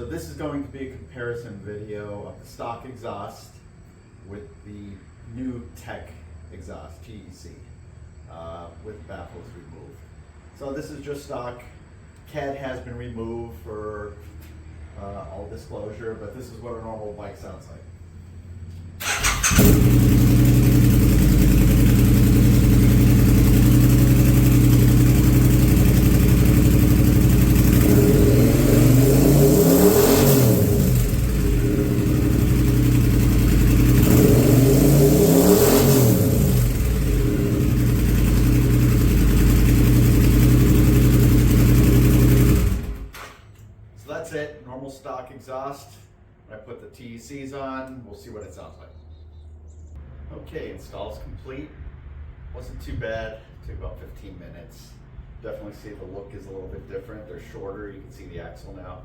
So this is going to be a comparison video of the stock exhaust with the new Tech exhaust, TEC, with baffles removed. So this is just stock. CAD has been removed for all disclosure, but this is what a normal bike sounds like. That's it, normal stock exhaust. When I put the TECs on, we'll see what it sounds like. Okay, install's complete. Wasn't too bad, took about 15 minutes. Definitely see the look is a little bit different. They're shorter, you can see the axle now.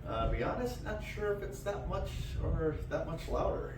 To be honest, not sure if it's that much or that much louder.